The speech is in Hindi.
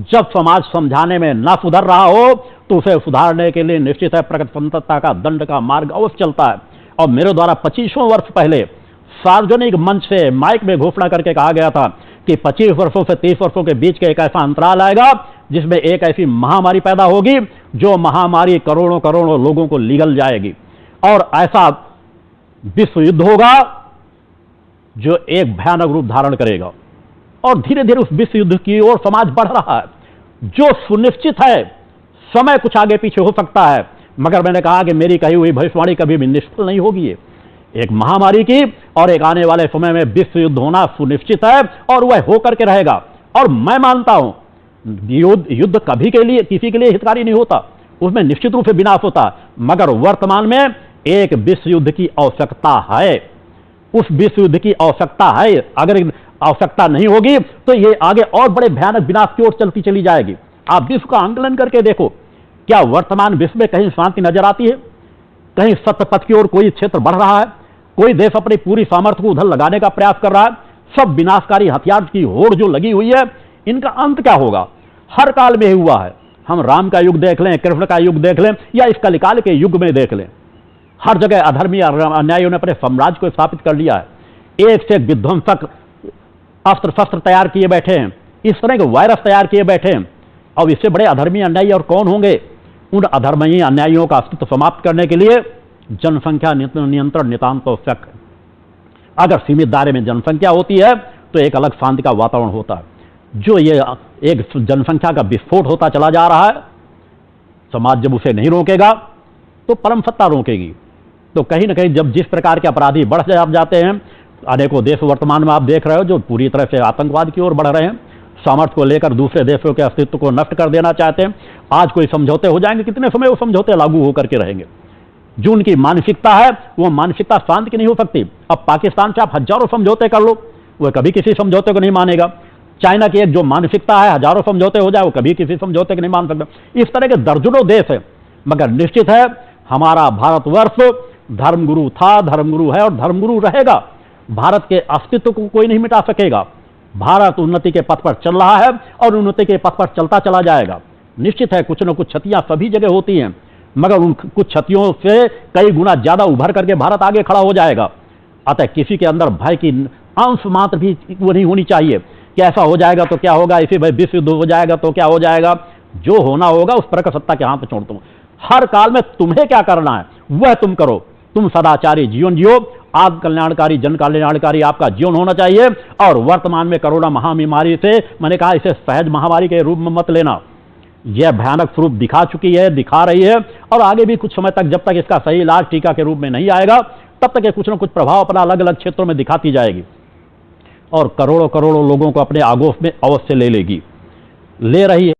जब समाज समझाने में न सुधर रहा हो तो उसे सुधारने के लिए निश्चित है प्रगति स्वतंत्रता का दंड का मार्ग अवश्य चलता है। और मेरे द्वारा 25 वर्ष पहले सार्वजनिक मंच से माइक में घोषणा करके कहा गया था कि 25 वर्षों से 30 वर्षों के बीच के एक ऐसा अंतराल आएगा जिसमें एक ऐसी महामारी पैदा होगी जो महामारी करोड़ों करोड़ों लोगों को निगल जाएगी, और ऐसा विश्व युद्ध होगा जो एक भयानक रूप धारण करेगा। और धीरे धीरे उस विश्व युद्ध की ओर समाज बढ़ रहा है जो सुनिश्चित है। समय कुछ आगे पीछे हो सकता है, मगर मैंने कहा कि मेरी कही हुई भविष्यवाणी कभी भी निष्फल नहीं होगी। एक महामारी की और एक आने वाले समय में विश्व युद्ध होना सुनिश्चित है और वह होकर के रहेगा। और मैं मानता हूं युद्ध कभी के लिए किसी के लिए हितकारी नहीं होता, उसमें निश्चित रूप से विनाश होता, मगर वर्तमान में एक विश्व युद्ध की आवश्यकता है। उस विश्व युद्ध की आवश्यकता है। अगर आवश्यकता नहीं होगी तो ये आगे और बड़े भयानक विनाश की ओर चलती चली जाएगी। आप विश्व का आंकलन करके देखो, क्या वर्तमान विश्व में कहीं शांति नजर आती है? कहीं सत्य पथ की ओर कोई क्षेत्र बढ़ रहा है? कोई देश अपनी पूरी सामर्थ्य को उधर लगाने का प्रयास कर रहा है? सब विनाशकारी हथियार की होड़ जो लगी हुई है, इनका अंत क्या होगा? हर काल में हुआ है। हम राम का युग देख लें, कृष्ण का युग देख लें, या इस कलिकाल के युग में देख लें, हर जगह अधर्मी अन्यायियों ने अपने साम्राज्य को स्थापित कर लिया है। एक से एक विध्वंसक अस्त्र शस्त्र तैयार किए बैठे हैं, इस तरह के वायरस तैयार किए बैठे हैं। अब इससे बड़े अधर्मी अन्यायी और कौन होंगे? उन अधर्मी अन्यायियों का अस्तित्व समाप्त करने के लिए जनसंख्या नियंत्रण नितांत आवश्यक है। अगर सीमित दायरे में जनसंख्या होती है तो एक अलग शांति का वातावरण होता है। जो ये एक जनसंख्या का विस्फोट होता चला जा रहा है, समाज जब उसे नहीं रोकेगा तो परम सत्ता रोकेगी। तो कहीं ना कहीं जब जिस प्रकार के अपराधी बढ़ जाते हैं, अनेकों देश वर्तमान में आप देख रहे हो जो पूरी तरह से आतंकवाद की ओर बढ़ रहे हैं, सामर्थ्य को लेकर दूसरे देशों के अस्तित्व को नष्ट कर देना चाहते हैं। आज कोई समझौते हो जाएंगे, कितने समय वो समझौते लागू होकर के रहेंगे? जो उनकी मानसिकता है वो मानसिकता शांत की नहीं हो सकती। अब पाकिस्तान से आप हजारों समझौते कर लो, वह कभी किसी समझौते को नहीं मानेगा। चाइना की एक जो मानसिकता है, हजारों समझौते हो जाए, वो कभी किसी समझौते को नहीं मान सकता। इस तरह के दर्जनों देश है, मगर निश्चित है हमारा भारतवर्ष धर्मगुरु था, धर्मगुरु है और धर्मगुरु रहेगा। भारत के अस्तित्व को कोई नहीं मिटा सकेगा। भारत उन्नति के पथ पर चल रहा है और उन्नति के पथ पर चलता चला जाएगा। निश्चित है कुछ न कुछ क्षतियां सभी जगह होती हैं, मगर उन कुछ क्षतियों से कई गुना ज्यादा उभर करके भारत आगे खड़ा हो जाएगा। अतः किसी के अंदर भय की अंश मात्र भी वो नहीं होनी चाहिए कि ऐसा हो जाएगा तो क्या होगा, इसी भाई विश्व युद्ध हो जाएगा तो क्या हो जाएगा। जो होना होगा उस पर का सत्ता के हाथ छोड़ दूं। हर काल में तुम्हें क्या करना है वह तुम करो। तुम सदाचारी जीवन जियो, आत्म कल्याणकारी जन कल्याणकारी आपका जीवन होना चाहिए। और वर्तमान में कोरोना महामारी से मैंने कहा इसे सहज महामारी के रूप में मत लेना। यह भयानक स्वरूप दिखा चुकी है, दिखा रही है, और आगे भी कुछ समय तक जब तक इसका सही इलाज टीका के रूप में नहीं आएगा तब तक ये कुछ न कुछ प्रभाव अपना अलग अलग क्षेत्रों में दिखाती जाएगी और करोड़ों करोड़ों लोगों को अपने आगोश में अवश्य ले लेगी, ले रही है।